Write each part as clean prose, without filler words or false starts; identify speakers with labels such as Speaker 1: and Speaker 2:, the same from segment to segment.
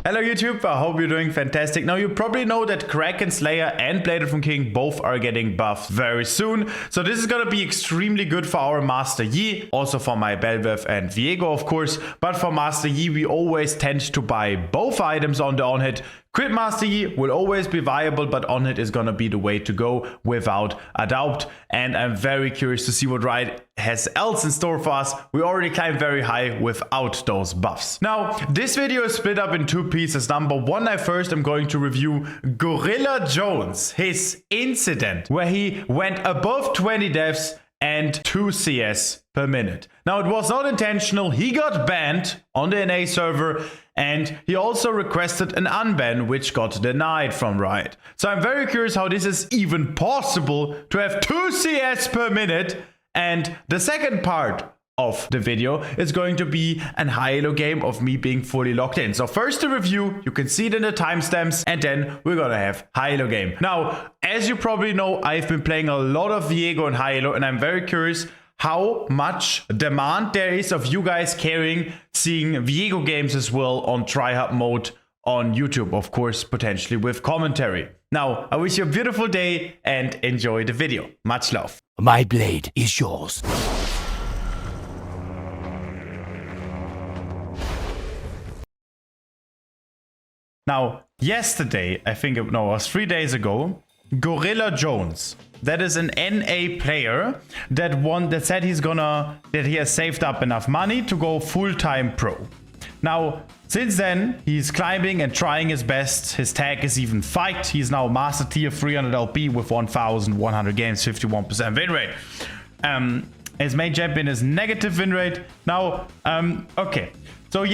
Speaker 1: Hello YouTube, I hope you're doing fantastic. Now you probably know that Kraken Slayer and Bladed from King both are getting buffed very soon. So this is gonna be extremely good for our Master Yi, also for my Belveth and Viego of course. But for Master Yi we always tend to buy both items on the on-hit. Crit Master Yi will always be viable, but on-hit is gonna be the way to go without a doubt. And I'm very curious to see what Riot has else in store for us. We already climbed very high without those buffs. Now, this video is split up in two pieces. Number one, I first am going to review GorillaJones, his incident where he went above 20 deaths and 2 CS per minute. Now, it was not intentional. He got banned on the NA server, and he also requested an unban, which got denied from Riot. So I'm very curious how this is even possible to have 2 CS per minute. And the second part of the video is going to be an high-elo game of me being fully locked in. So first the review, you can see it in the timestamps, and then we're gonna have high-elo game. Now, as you probably know, I've been playing a lot of Viego and high-elo, and I'm very curious how much demand there is of you guys seeing Viego games as well on tryhard mode on YouTube, of course, potentially with commentary. Now, I wish you a beautiful day and enjoy the video. Much love.
Speaker 2: My blade is yours.
Speaker 1: Now, yesterday, I think it was 3 days ago, GorillaJones, that is an NA player that said that he has saved up enough money to go full-time pro. Now, since then, he's climbing and trying his best. His tag is even fight. He's now Master Tier 300 LP with 1,100 games, 51% win rate. His main champion is negative win rate. Now, okay. So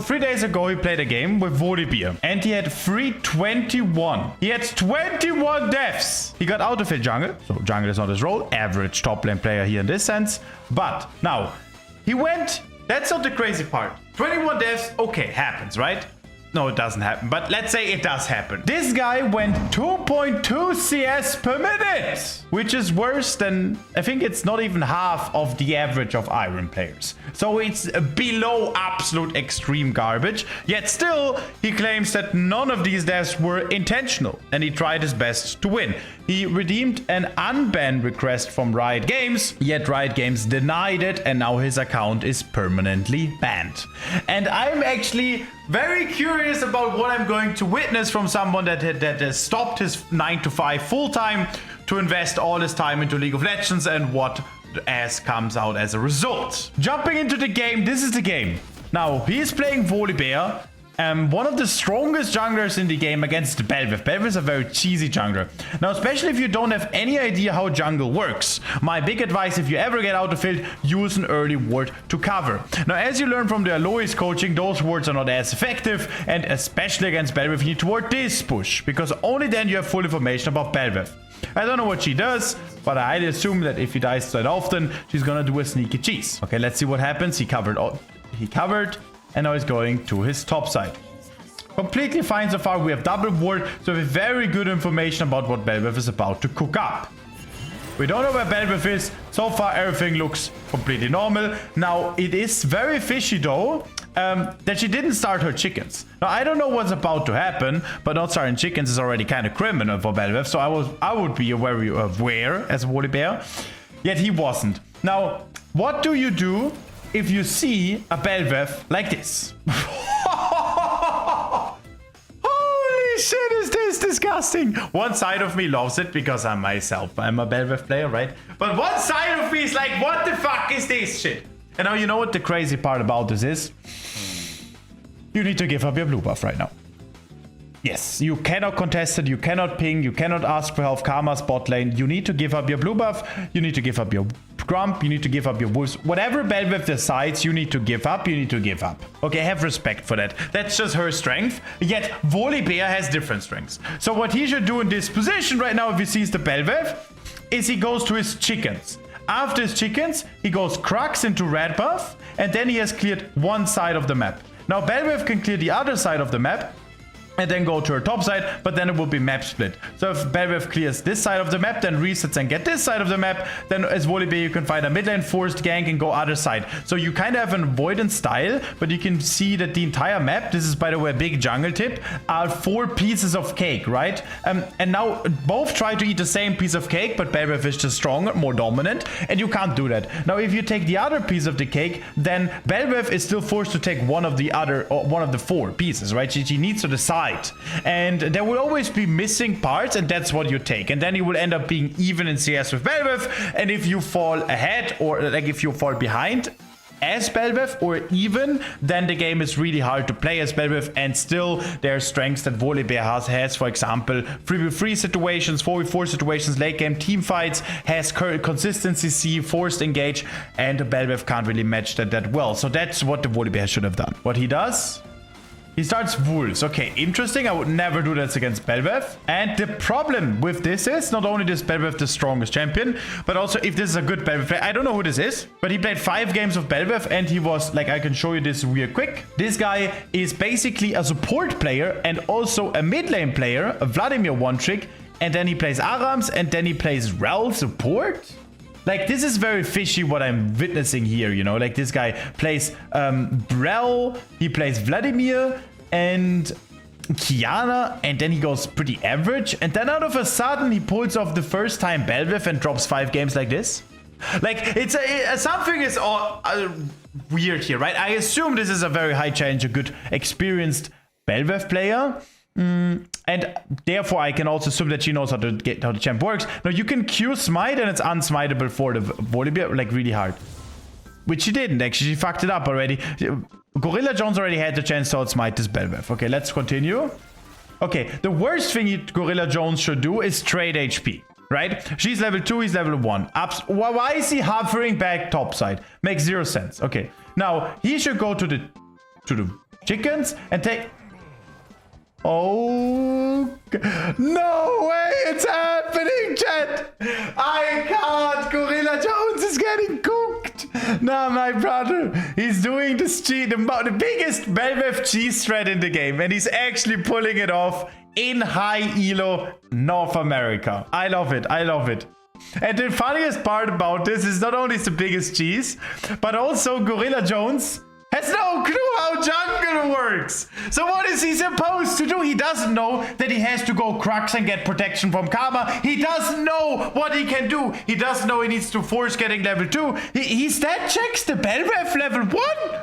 Speaker 1: 3 days ago he played a game with Volibear and he had 321. He had 21 deaths. He got out of it jungle. So jungle is not his role. Average top lane player here in this sense. But now he went. That's not the crazy part. 21 deaths. Okay, happens, right? No, it doesn't happen, but let's say it does happen. This guy went 2.2 CS per minute, which is worse than, I think it's not even half of the average of Iron players. So it's below absolute extreme garbage, yet still he claims that none of these deaths were intentional and he tried his best to win. He redeemed an unban request from Riot Games, yet Riot Games denied it and now his account is permanently banned. And I'm actually very curious about what I'm going to witness from someone that has stopped his 9 to 5 full-time to invest all his time into League of Legends and what as comes out as a result. Jumping into the game, this is the game. Now, he is playing Volibear, one of the strongest junglers in the game against Belveth. Belveth is a very cheesy jungler. Now, especially if you don't have any idea how jungle works, my big advice, if you ever get out of field, use an early ward to cover. Now, as you learn from the Alois coaching, those wards are not as effective, and especially against Belveth, you need to ward this push, because only then you have full information about Belveth. I don't know what she does, but I assume that if he dies that often, she's gonna do a sneaky cheese. Okay, let's see what happens. He covered, and now he's going to his top side. Completely fine so far. We have double ward, so we have very good information about what Belveth is about to cook up. We don't know where Belveth is. So far, everything looks completely normal. Now, it is very fishy, though, that she didn't start her chickens. Now, I don't know what's about to happen, but not starting chickens is already kind of criminal for Belveth, so I would be very aware as a Volibear. Yet he wasn't. Now, what do you do if you see a Belveth like this? Holy shit, is this disgusting? One side of me loves it because I'm a Belveth player, right? But one side of me is like, what the fuck is this shit? And now you know what the crazy part about this is? You need to give up your blue buff right now. Yes, you cannot contest it, you cannot ping, you cannot ask for health karma spot lane. You need to give up your blue buff, you need to give up your grump, you need to give up your wolves. Whatever Belveth decides you need to give up, you need to give up. Okay, have respect for that. That's just her strength. Yet Volibear has different strengths. So what he should do in this position right now if he sees the Belveth is he goes to his chickens. After his chickens, he goes Crux into red buff, and then he has cleared one side of the map. Now Belveth can clear the other side of the map, and then go to her top side, but then it will be map split. So if Belvev clears this side of the map, then resets and get this side of the map, then as Volibear you can find a mid lane forced gank and go other side. So you kind of have an avoidance style, but you can see that the entire map, this is by the way a big jungle tip, are 4 pieces of cake, right? And now both try to eat the same piece of cake, but Belvev is just stronger, more dominant, and you can't do that. Now if you take the other piece of the cake, then Belvev is still forced to take one of the other, or one of the 4 pieces, right? She needs to decide. And there will always be missing parts, and that's what you take. And then you will end up being even in CS with Belvev. And if you fall ahead, or like if you fall behind as Belvev or even, then the game is really hard to play as Belvev. And still there are strengths that Volibear has, for example 3v3 situations, 4v4 situations, late game team fights, has consistency C, forced engage, and Belvev can't really match that well. So that's what the Volibear should have done. What he does, he starts Wolves. Okay, interesting. I would never do that against Belvev. And the problem with this is, not only is Belvev the strongest champion, but also if this is a good Belvev player. I don't know who this is, but he played 5 games of Belvev, and he was, like, I can show you this real quick. This guy is basically a support player and also a mid lane player, a Vladimir one trick, and then he plays Arams, and then he plays Rel support. Like, this is very fishy what I'm witnessing here, you know? Like, this guy plays Brel, he plays Vladimir and Kiana, and then he goes pretty average. And then out of a sudden, he pulls off the first time Belvev and drops 5 games like this. Like, it's something is all weird here, right? I assume this is a very high challenge, a good experienced Belvev player. And therefore I can also assume that she knows how the champ works. Now you can Q smite and it's unsmiteable for the Volibear, like really hard. Which she didn't actually, she fucked it up already. GorillaJones already had the chance to outsmite this Belvev. Okay, let's continue. Okay, the worst thing GorillaJones should do is trade HP, right? She's level 2, he's level 1. Why is he hovering back topside? Makes 0 sense. Okay, now he should go to the chickens and take... Oh, no way, it's happening, chat. I can't. GorillaJones is getting cooked. Nah, my brother, he's doing this cheat, the biggest Belvev cheese thread in the game, and he's actually pulling it off in high elo North America. I love it. I love it. And the funniest part about this is not only it's the biggest cheese, but also GorillaJones has no clue how jungle works. So what is he supposed to do? He doesn't know that he has to go Crux and get protection from Karma. He doesn't know what he can do. He doesn't know he needs to force getting level 2. He stat checks the Belvev level 1.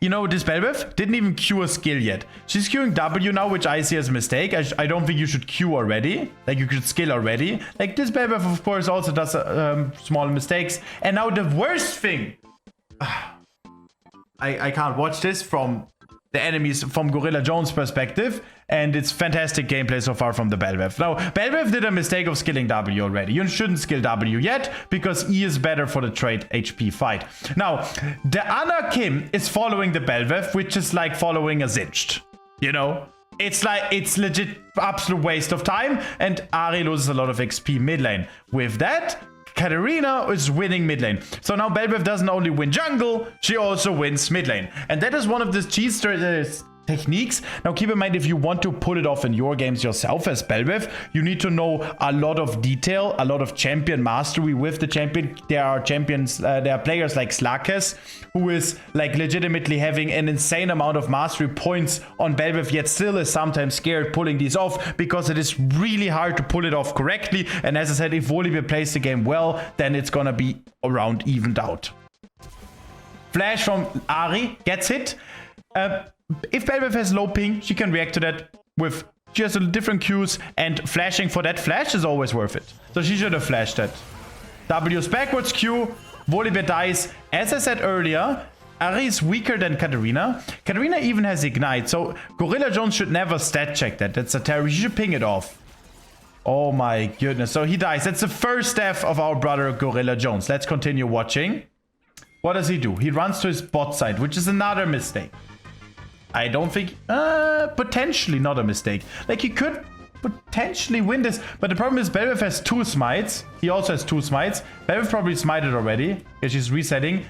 Speaker 1: You know, this Belvev didn't even Q a skill yet. She's queuing W now, which I see as a mistake. I don't think you should Q already. Like, you could skill already. Like, this Belvev, of course, also does small mistakes. And now the worst thing... I can't watch this from the enemies, from GorillaJones' perspective, and it's fantastic gameplay so far from the Belvev. Now, Belvev did a mistake of skilling W already. You shouldn't skill W yet, because E is better for the trade HP fight. Now, the Anna Kim is following the Belvev, which is like following a Zinched, you know? It's like, it's legit absolute waste of time, and Ahri loses a lot of XP mid lane. With that, Katarina is winning mid lane. So now Belvev doesn't only win jungle, she also wins mid lane. And that is one of the cheese techniques. Now keep in mind, if you want to pull it off in your games yourself as Belvev, you need to know a lot of detail, a lot of champion mastery with the champion. There are champions, there are players like Slakes, who is like legitimately having an insane amount of mastery points on Belvev, yet still is sometimes scared pulling these off, because it is really hard to pull it off correctly. And as I said, if Volibear plays the game well, then it's gonna be around evened out. Flash from Ahri gets hit. If Belvev has low ping, she can react to that with just different Qs, and flashing for that flash is always worth it. So she should have flashed that. W's backwards Q, Volibear dies. As I said earlier, Ahri is weaker than Katarina. Katarina even has Ignite, so GorillaJones should never stat check that. That's a terror. You should ping it off. Oh my goodness. So he dies. That's the first death of our brother GorillaJones. Let's continue watching. What does he do? He runs to his bot side, which is another mistake. I don't think... potentially not a mistake. Like, he could potentially win this. But the problem is Belvev has 2 smites. He also has 2 smites. Belvev probably smited already, because she's resetting.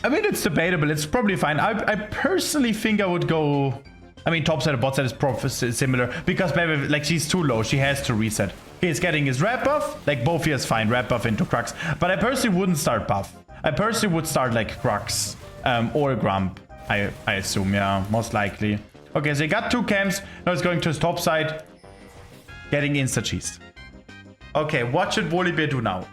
Speaker 1: I mean, it's debatable. It's probably fine. I personally think I would go... I mean, top side and bot side is probably similar because maybe, like, she's too low. She has to reset. He's getting his red buff. Like, both here is fine. Red buff into Crux. But I personally wouldn't start buff. I personally would start, like, Crux or Grump. I assume, yeah, most likely. Okay, so he got 2 camps. Now he's going to his top side. Getting insta-cheesed. Okay, what should Volibear do now?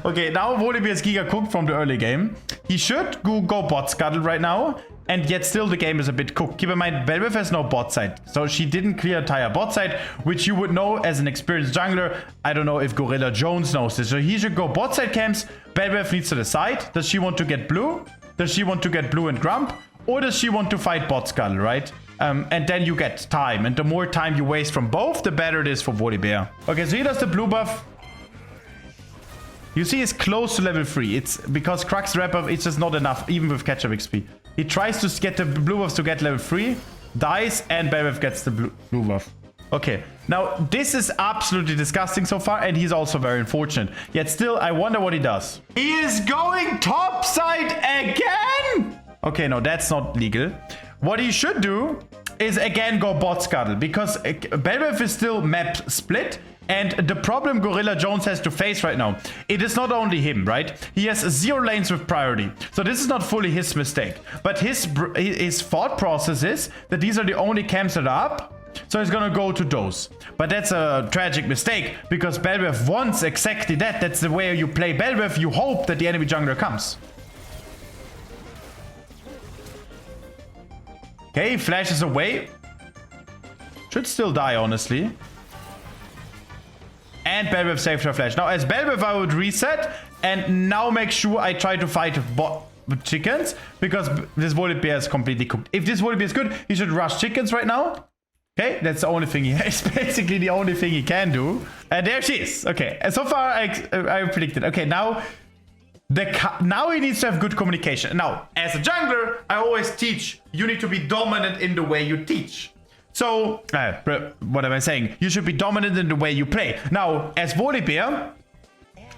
Speaker 1: Okay, now Volibear is Giga cooked from the early game. He should go bot scuttle right now. And yet still the game is a bit cooked. Keep in mind, Belveth has no bot side. So she didn't clear entire bot side, which you would know as an experienced jungler. I don't know if GorillaJones knows this. So he should go bot side camps. Belveth needs to decide. Does she want to get blue? Does she want to get blue and Grump? Or does she want to fight bot scuttle, right? And then you get time. And the more time you waste from both, the better it is for Volibear. Okay, so he does the blue buff. You see, it's close to level 3. It's because Crux red buff, it's just not enough, even with catch-up XP. He tries to get the blue buffs to get level 3, dies, and Belveth gets the blue buff. Okay, now this is absolutely disgusting so far, and he's also very unfortunate. Yet still, I wonder what he does. He is going top side again! Okay, no, that's not legal. What he should do is again go bot scuttle, because Belveth is still map split. And the problem GorillaJones has to face right now, it is not only him, right? He has 0 lanes with priority. So this is not fully his mistake. But his thought process is that these are the only camps that are up. So he's gonna go to those. But that's a tragic mistake, because Belveth wants exactly that. That's the way you play Belveth. You hope that the enemy jungler comes. Okay, he flashes away. Should still die, honestly. And Belveth saved her flash. Now, as Belveth, I would reset and now make sure I try to fight with chickens, because this Volibear is completely cooked. If this Volibear is good, he should rush chickens right now. Okay, that's the only thing he has. Basically the only thing he can do. And there she is. Okay, and so far I predicted. Okay, now he needs to have good communication. Now, as a jungler, I always teach you need to be dominant in the way you teach. So, what am I saying? You should be dominant in the way you play. Now, as Volibear,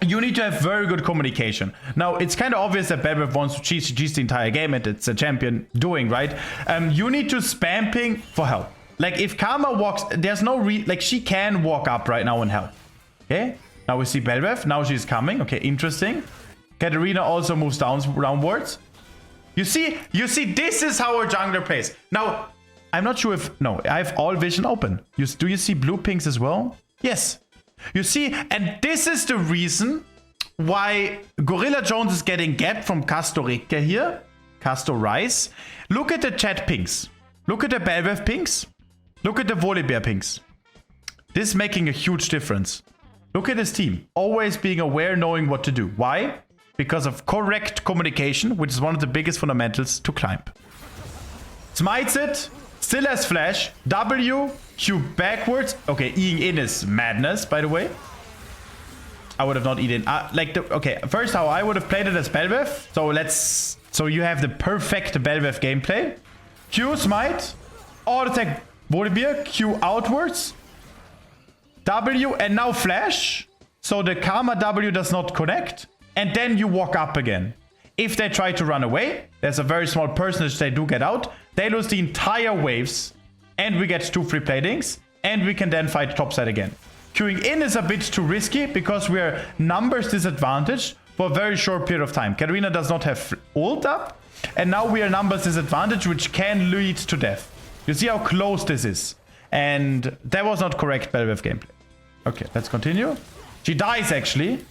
Speaker 1: you need to have very good communication. Now, it's kind of obvious that Belveth wants to cheese the entire game, and it's a champion doing, right? You need to spam ping for help. Like, if Karma walks, there's no like, she can walk up right now and help. Okay? Now we see Belveth. Now she's coming. Okay, interesting. Katarina also moves downwards. You see, this is how our jungler plays. Now, I'm not sure if... No, I have all vision open. Do you see blue pings as well? Yes. You see, and this is the reason why GorillaJones is getting gapped from Castorica here. Castor Rice. Look at the chat pings. Look at the Belveth pings. Look at the Volibear pings. This is making a huge difference. Look at this team. Always being aware, knowing what to do. Why? Because of correct communication, which is one of the biggest fundamentals to climb. Smites it. Still has flash. W, Q backwards. Okay, Eing in is madness, by the way. I would have not eaten. Okay, first how I would have played it as Belveth. So you have the perfect Belveth gameplay. Q smite. Auto attack Volibear. Q outwards. W and now flash. So the Karma W does not connect. And then you walk up again. If they try to run away, there's a very small percentage they do get out. They lose the entire waves, and we get 2 free platings, and we can then fight topside again. Queuing in is a bit too risky because we are numbers disadvantaged for a very short period of time. Katarina does not have ult up, and now we are numbers disadvantaged, which can lead to death. You see how close this is, and that was not correct Belveth gameplay. Okay, let's continue. She dies actually.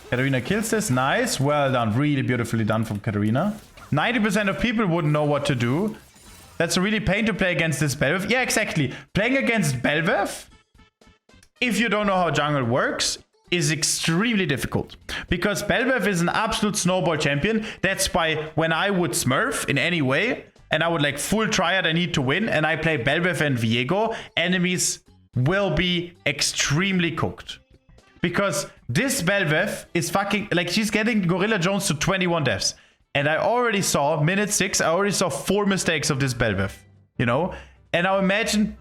Speaker 1: Katarina kills this. Nice. Well done. Really beautifully done from Katarina. 90% of people wouldn't know what to do. That's a really pain to play against this Belveth. Yeah, exactly. Playing against Belveth, if you don't know how jungle works, is extremely difficult. Because Belveth is an absolute snowball champion. That's why when I would smurf in any way, and I would like full triad, I need to win, and I play Belveth and Viego, enemies will be extremely cooked. Because this Belveth is fucking... Like, she's getting GorillaJones to 21 deaths. And I already saw, minute 6, I already saw 4 mistakes of this Belveth. You know? And now imagine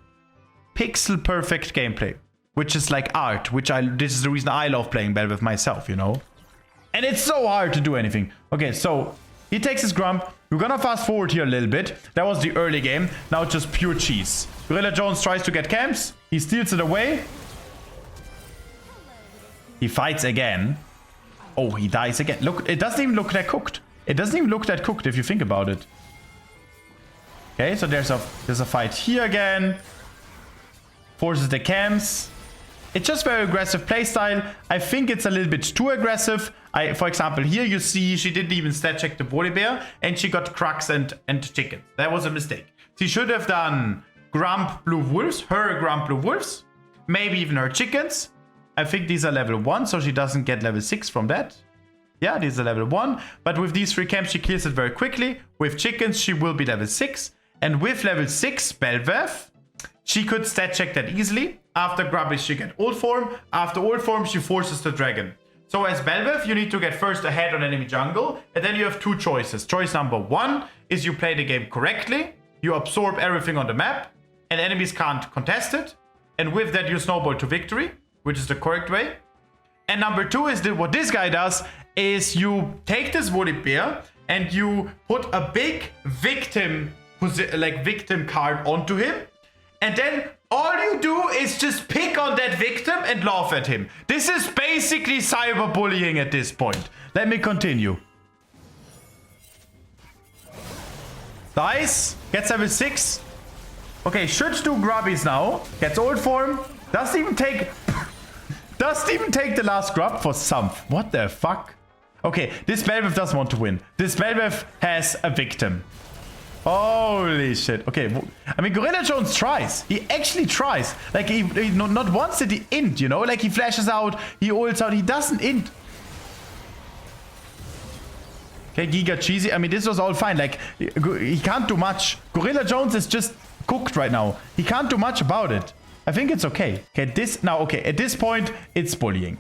Speaker 1: pixel perfect gameplay. Which is like art. This is the reason I love playing Belveth myself, you know? And it's so hard to do anything. Okay, so he takes his Grump. We're gonna fast forward here a little bit. That was the early game. Now it's just pure cheese. GorillaJones tries to get camps. He steals it away. He fights again. Oh, he dies again. Look, it doesn't even look that cooked. It doesn't even look that cooked if you think about it. Okay, so there's a fight here again. Forces the camps. It's just very aggressive playstyle. I think it's a little bit too aggressive. For example, here you see she didn't even stat check the Volibear and she got Crux and chicken. That was a mistake. She should have done Grump Blue Wolves, her Grump Blue Wolves, maybe even her chickens. I think these are level 1, so she doesn't get level 6 from that. Yeah, these are level 1. But with these 3 camps, she kills it very quickly. With chickens, she will be level 6. And with level 6 Belvev, she could stat check that easily. After Grubbies, she get Old Form. After Old Form, she forces the Dragon. So as Belvev, you need to get first ahead on enemy jungle. And then you have 2 choices. Choice number 1 is you play the game correctly. You absorb everything on the map. And enemies can't contest it. And with that, you snowball to victory, which is the correct way. And number 2 is that what this guy does is you take this Volibear and you put a big victim card onto him. And then all you do is just pick on that victim and laugh at him. This is basically cyberbullying at this point. Let me continue. Dies. Gets level 6. Okay, should do Grubbies now. Gets Old Form. Doesn't even take the last Grub for some. What the fuck? Okay, this Belvev doesn't want to win. This Belvev has a victim. Holy shit. Okay, I mean, GorillaJones tries. He actually tries. Like, he not once did he int, you know? Like, he flashes out, he ults out, he doesn't int. Okay, Giga Cheesy. I mean, this was all fine. Like, he can't do much. GorillaJones is just cooked right now. He can't do much about it. I think it's okay. Okay, at this point, it's bullying.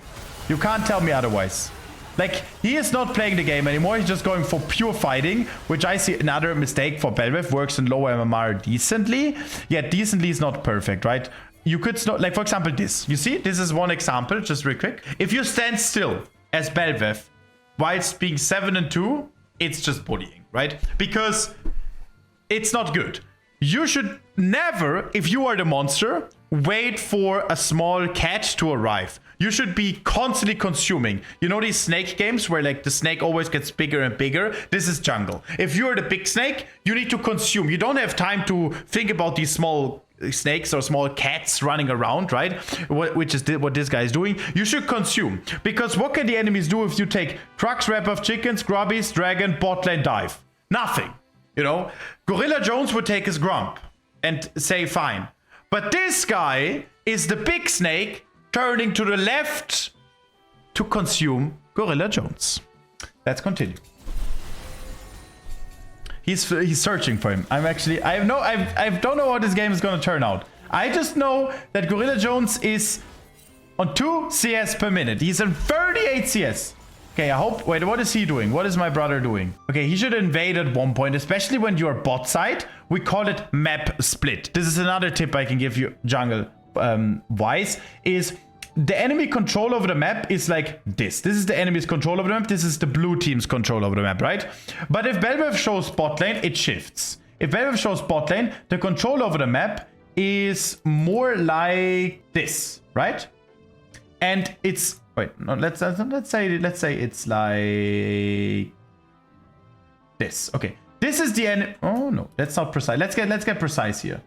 Speaker 1: You can't tell me otherwise. Like, he is not playing the game anymore. He's just going for pure fighting, which I see another mistake for Belvev. Works in lower MMR decently. Yeah, decently is not perfect, right? You could, like, for example, this. You see, this is one example, just real quick. If you stand still as Belvev, whilst being 7 and 2, it's just bullying, right? Because it's not good. You should never, if you are the monster, wait for a small cat to arrive. You should be constantly consuming. You know these snake games where like the snake always gets bigger and bigger? This is jungle. If you're the big snake, you need to consume. You don't have time to think about these small snakes or small cats running around, right? Which is what this guy is doing. You should consume. Because what can the enemies do if you take Crux, Wrap of Chickens, Grubbies, Dragon, bot lane, dive? Nothing. You know? GorillaJones would take his Grump and say fine. But this guy is the big snake turning to the left to consume GorillaJones. Let's continue. He's searching for him. I don't know how this game is gonna turn out. I just know that GorillaJones is on 2 CS per minute. He's on 38 CS. Okay, I hope. Wait, what is he doing? What is my brother doing? Okay, he should invade at one point, especially when you're bot side. We call it map split. This is another tip I can give you, jungle wise, is the enemy control over the map is like this. This is the enemy's control over the map. This is the blue team's control over the map, right? But if Belvev shows bot lane, it shifts. If Belvev shows bot lane, the control over the map is more like this, right? And it's wait, no, let's say it's like this. Okay, this is the end. Oh no, that's not precise. Let's get precise here.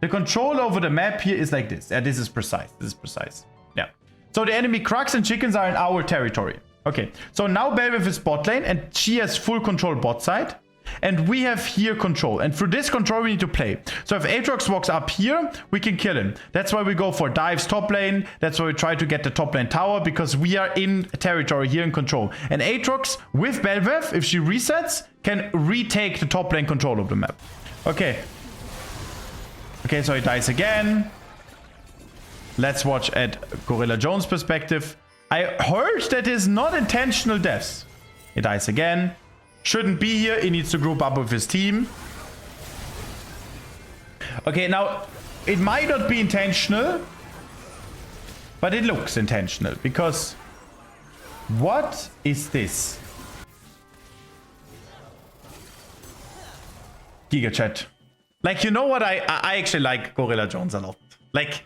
Speaker 1: The control over the map here is like this. This is precise. This is precise. Yeah. So the enemy Crux and Chickens are in our territory. Okay. So now Belvev is bot lane and she has full control bot side. And we have here control. And through this control, we need to play. So if Aatrox walks up here, we can kill him. That's why we go for dives top lane. That's why we try to get the top lane tower, because we are in territory here in control. And Aatrox with Belvev, if she resets, can retake the top lane control of the map. Okay. Okay, so he dies again. Let's watch at GorillaJones' perspective. I heard that is not intentional deaths. He dies again. Shouldn't be here. He needs to group up with his team. Okay, now, it might not be intentional, but it looks intentional, because What is this? Giga chat. Like, you know what? I actually like GorillaJones a lot. Like,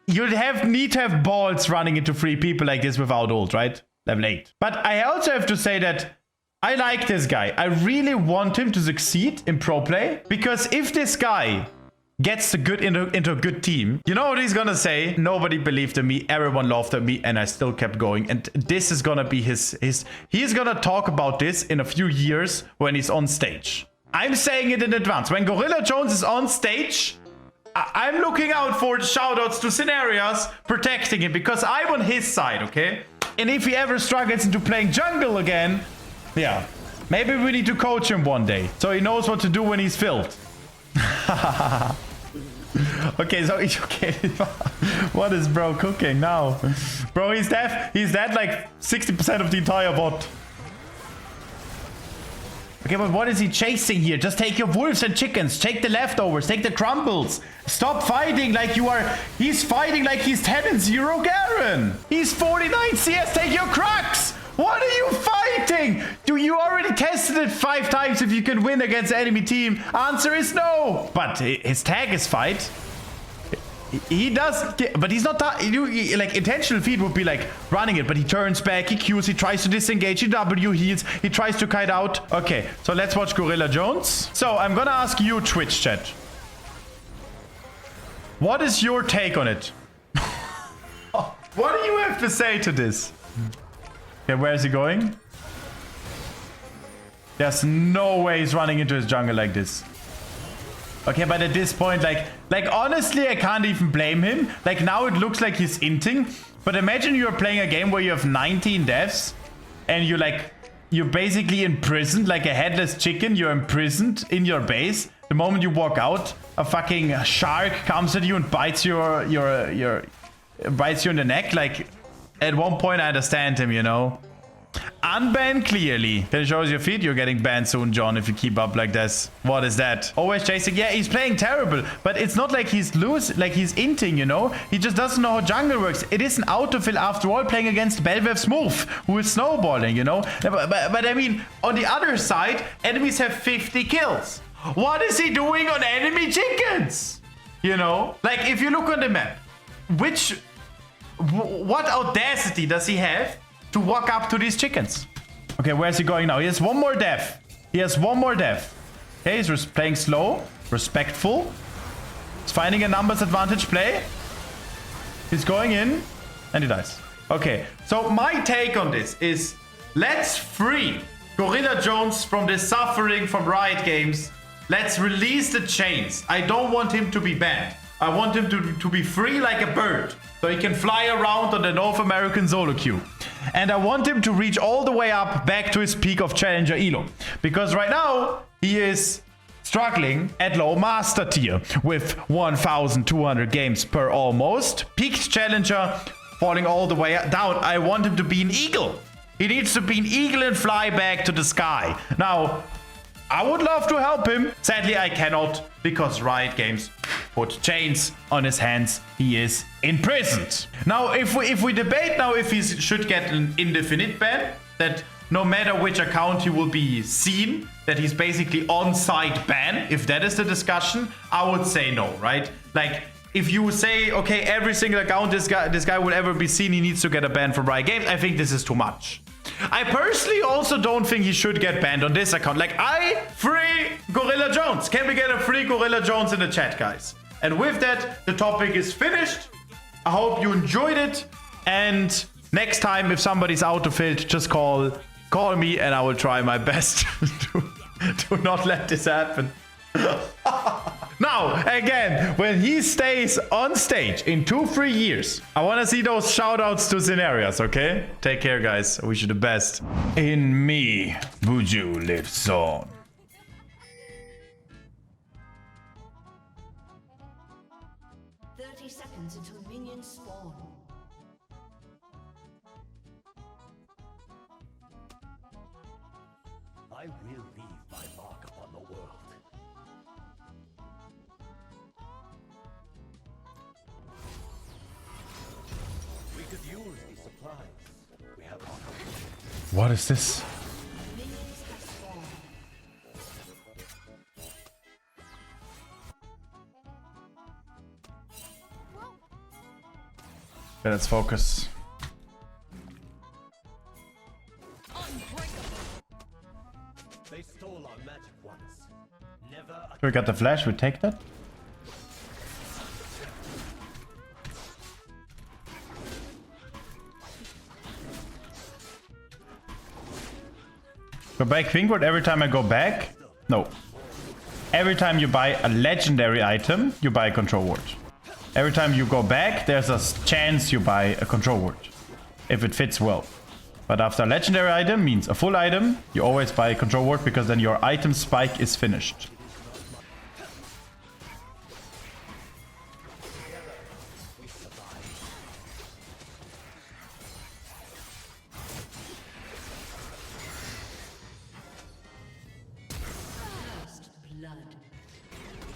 Speaker 1: you'd need to have balls running into 3 people like this without ult, right? Level 8. But I also have to say that I like this guy. I really want him to succeed in pro play. Because if this guy gets into a good team, you know what he's gonna say? Nobody believed in me, everyone laughed at me, and I still kept going. And this is gonna be he's gonna talk about this in a few years when he's on stage. I'm saying it in advance. When GorillaJones is on stage, I'm looking out for shoutouts to Sinerias protecting him because I'm on his side, okay? And if he ever struggles into playing jungle again, yeah, maybe we need to coach him one day so he knows what to do when he's filled. Okay, so okay. What is bro cooking now? Bro, he's dead like 60% of the entire bot. Okay, but what is he chasing here? Just take your wolves and chickens. Take the leftovers. Take the crumbles. Stop fighting like you are... He's fighting like he's 10-0 Garen. He's 49 CS. Take your crux. What are you fighting? Do you already tested it 5 times if you can win against the enemy team? Answer is no. But his tag is fight. He does, but he's not that. Like, intentional feed would be like running it, but he turns back, he Qs, he tries to disengage, he W heals, he tries to kite out. Okay, so let's watch GorillaJones. So I'm gonna ask you, Twitch chat. What is your take on it? What do you have to say to this? Okay, where is he going? There's no way he's running into his jungle like this. Okay, but at this point, like honestly, I can't even blame him. Like, now it looks like he's inting. But imagine you're playing a game where you have 19 deaths and you're basically imprisoned like a headless chicken. You're imprisoned in your base. The moment you walk out, a fucking shark comes at you and bites you in the neck. Like, at one point, I understand him, you know. Unban clearly. Can you show us your feet? You're getting banned soon, John, if you keep up like this. What is that? Always chasing. Yeah, he's playing terrible, but it's not like he's like he's inting, you know? He just doesn't know how jungle works. It is an autofill after all, playing against Belvev's move, who is snowballing, you know? But I mean, on the other side, enemies have 50 kills. What is he doing on enemy chickens? You know? Like, if you look on the map, what audacity does he have to walk up to these chickens? Okay, where's he going now? He has one more death. He has one more death. Okay, he's playing slow, respectful. He's finding a numbers advantage play. He's going in, and he dies. Okay, so my take on this is, let's free GorillaJones from this suffering from Riot Games. Let's release the chains. I don't want him to be banned. I want him to be free like a bird, so he can fly around on the North American solo queue. And I want him to reach all the way up back to his peak of Challenger Elo. Because right now, he is struggling at low master tier with 1,200 games per almost. Peaked Challenger, falling all the way down. I want him to be an eagle. He needs to be an eagle and fly back to the sky. Now, I would love to help him. Sadly, I cannot, because Riot Games put chains on his hands. He is imprisoned. Now, if we debate now if he should get an indefinite ban, that no matter which account he will be seen, that he's basically on-site ban, if that is the discussion, I would say no, right? Like, if you say, okay, every single account this guy will ever be seen, he needs to get a ban from Riot Games, I think this is too much. I personally also don't think he should get banned on this account. Like, free GorillaJones. Can we get a free GorillaJones in the chat, guys? And with that, the topic is finished. I hope you enjoyed it. And next time, if somebody's autofilled, just call me and I will try my best to not let this happen. Now, again, when he stays on stage in 2-3 years, I want to see those shoutouts to Sinerias, okay? Take care, guys. I wish you the best. In me, Buju lives on.
Speaker 3: Seconds until minions spawn.
Speaker 2: I will leave my mark upon the world. We could use these supplies. We have
Speaker 1: What is this? Okay, let's focus.
Speaker 2: They stole our magic once. Never
Speaker 1: We got the flash, we take that. Go back Queenward every time I go back? No. Every time you buy a legendary item, you buy a control ward. Every time you go back, there's a chance you buy a control ward. If it fits well. But after a legendary item means a full item, you always buy a control ward because then your item spike is finished.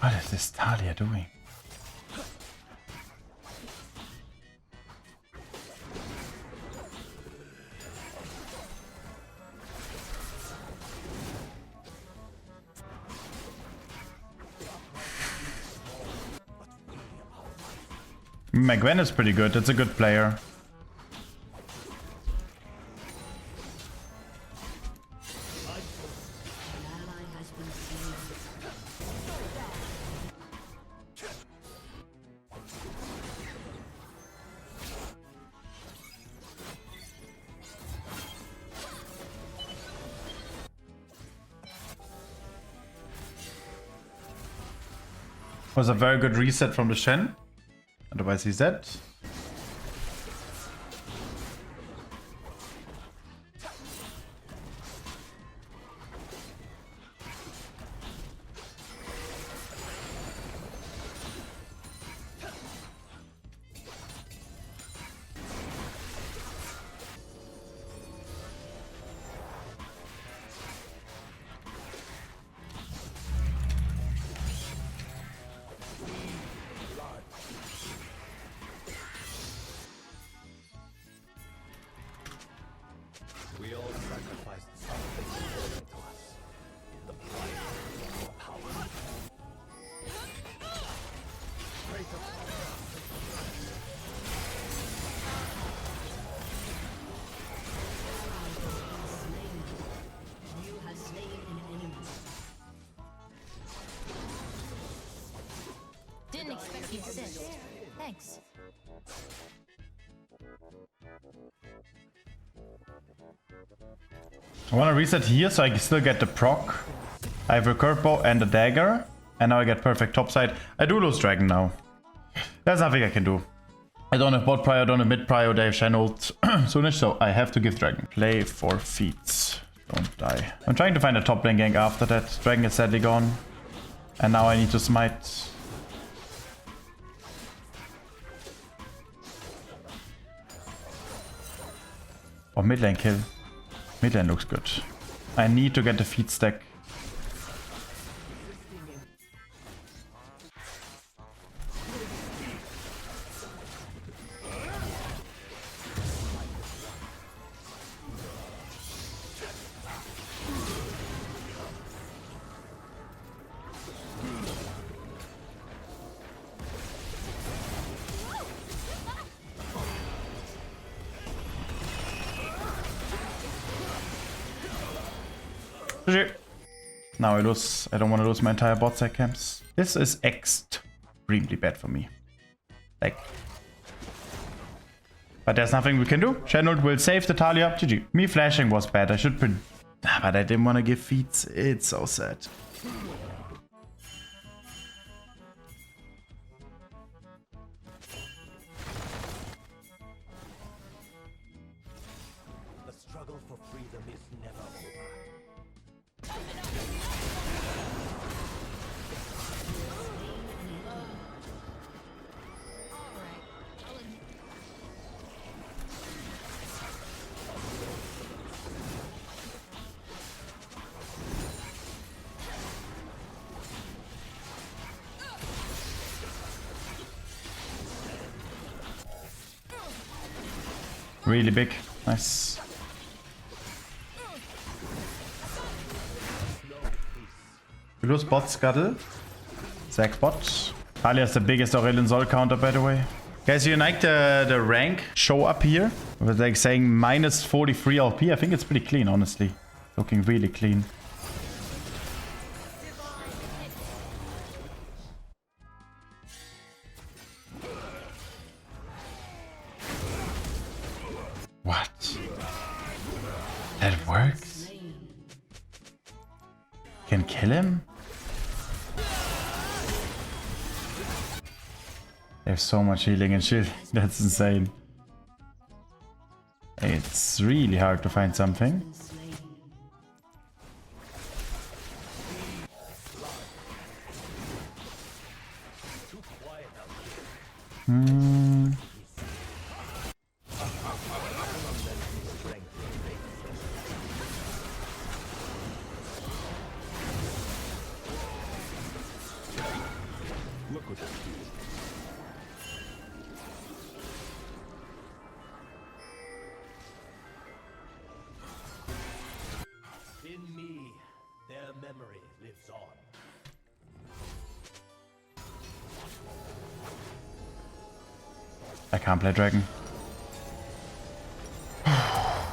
Speaker 1: What is this Talia doing? Gwen is pretty good, it's a good player. Was a very good reset from the Shen. Otherwise he's dead.
Speaker 2: we all sacrificed something important to us. The pride of power. Greater
Speaker 3: You have slain an enemy.
Speaker 4: Didn't expect you to sit. Thanks.
Speaker 1: I want to reset here so I can still get the proc. I have a curve bow and a dagger. And now I get perfect topside. I do lose dragon now. There's nothing I can do. I don't have bot prio, I don't have mid prio, they have Shen ult soonish, so I have to give dragon. Play for feats. Don't die. I'm trying to find a top lane gank after that. Dragon is sadly gone. And now I need to smite. Oh, mid lane kill. Mid lane looks good. I need to get the feed stack. GG. Now I lose. I don't want to lose my entire bot side camps. This is extremely bad for me. Like, but there's nothing we can do. Shen ult will save the Talia. GG. Me flashing was bad. I should but I didn't want to give feats. It's so sad.
Speaker 2: the struggle for freedom is never over.
Speaker 1: Really big. Nice. We lose bot scuttle. Zac bot. Ali has the biggest Aurelion Sol counter, by the way. Guys, you like the rank show up here? With like saying minus 43 LP. I think it's pretty clean, honestly. Looking really clean. What? That works? Can kill him? They have so much healing and shit. That's insane. It's really hard to find something.
Speaker 2: Look what that do. In me, their memory lives on.
Speaker 1: I can't play dragon. I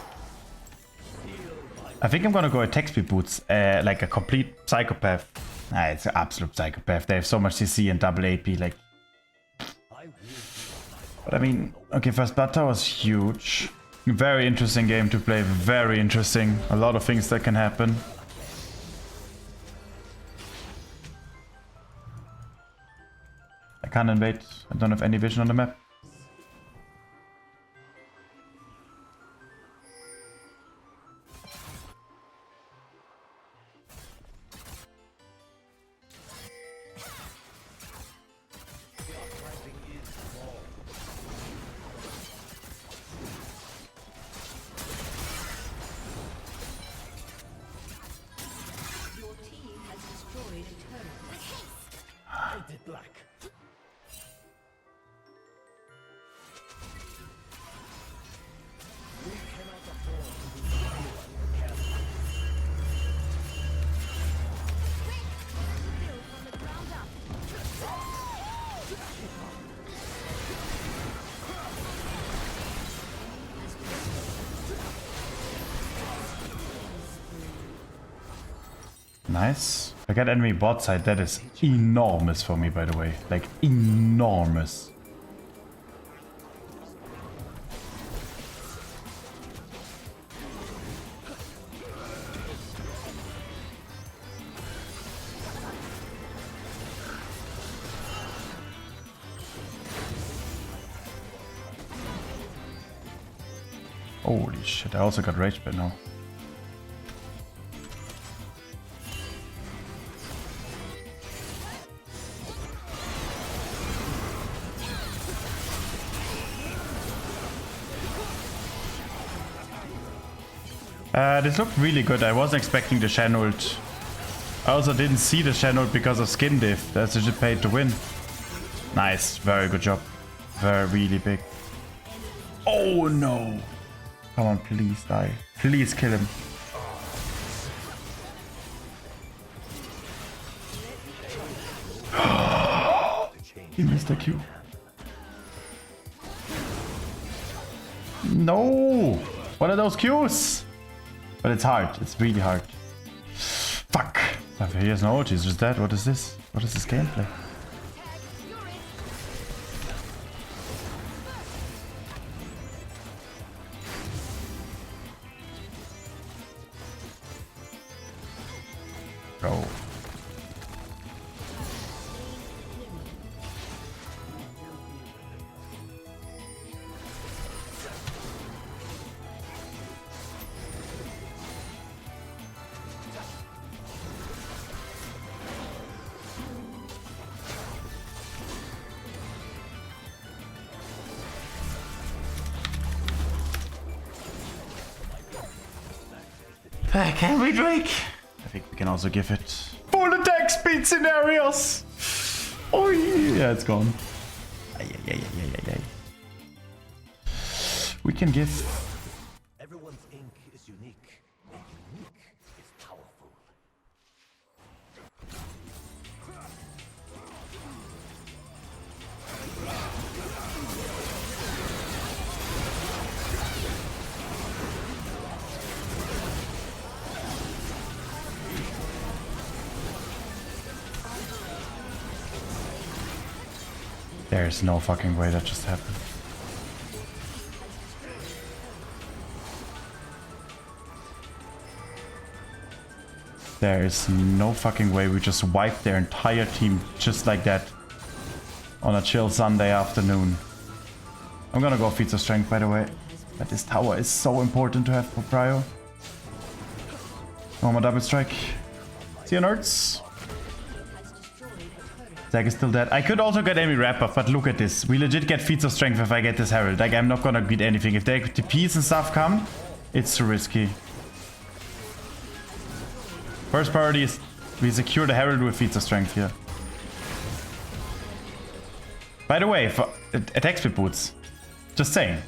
Speaker 1: think I'm gonna go attack speed boots, like a complete psychopath. It's an absolute psychopath. They have so much CC and double AP, like. But I mean, okay, first blood tower was huge. Very interesting game to play, very interesting. A lot of things that can happen. I can't invade, I don't have any vision on the map.
Speaker 2: Painted black. We cannot afford to lose anyone careful.
Speaker 4: Build from the ground up.
Speaker 1: Nice. I got enemy bot side. That is enormous for me, by the way. Like, enormous. Holy shit, I also got rage bait now. This looked really good. I wasn't expecting the Shen ult. I also didn't see the Shen ult because of skin diff. That's just paid to win. Nice. Very good job. Very really big. Oh no. Come on, please die. Please kill him. He missed the Q. No. What are those Qs? But it's hard. It's really hard. Fuck. He has no ult. He's just dead. What is this? What is this gameplay? Go. Can we, Drake? I think we can also give it full attack speed Sinerias. Oh yeah, it's gone. Yeah. We can give.
Speaker 2: Everyone's ink is unique, and unique is powerful.
Speaker 1: There's no fucking way that just happened. There is no fucking way we just wiped their entire team just like that on a chill Sunday afternoon. I'm gonna go feats of strength, by the way. But this tower is so important to have for Prio. One more double strike. See you, nerds. Zac is still dead. I could also get Amy wrap buff, but look at this. We legit get feats of strength if I get this Herald. Like, I'm not gonna beat anything. If the TPs and stuff come, it's too risky. First priority is we secure the Herald with feats of strength here. By the way, for attack speed boots. Just saying.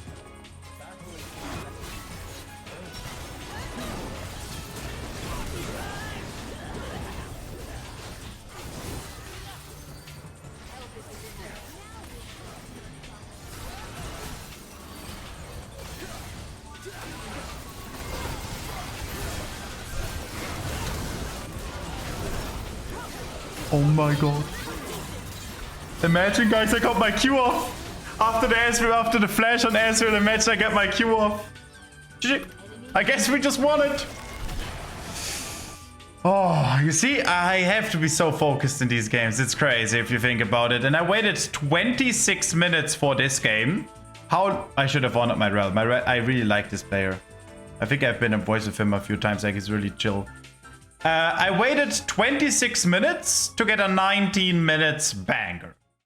Speaker 1: Oh my god. Imagine, guys, I got my Q off. After the Ezreal, after the flash on Ezreal, imagine I get my Q off. GG. I guess we just won it. Oh, you see, I have to be so focused in these games. It's crazy if you think about it. And I waited 26 minutes for this game. How I should have honored my Rel. I really like this player. I think I've been in voice with him a few times. Like, he's really chill. I waited 26 minutes to get a 19 minutes banger.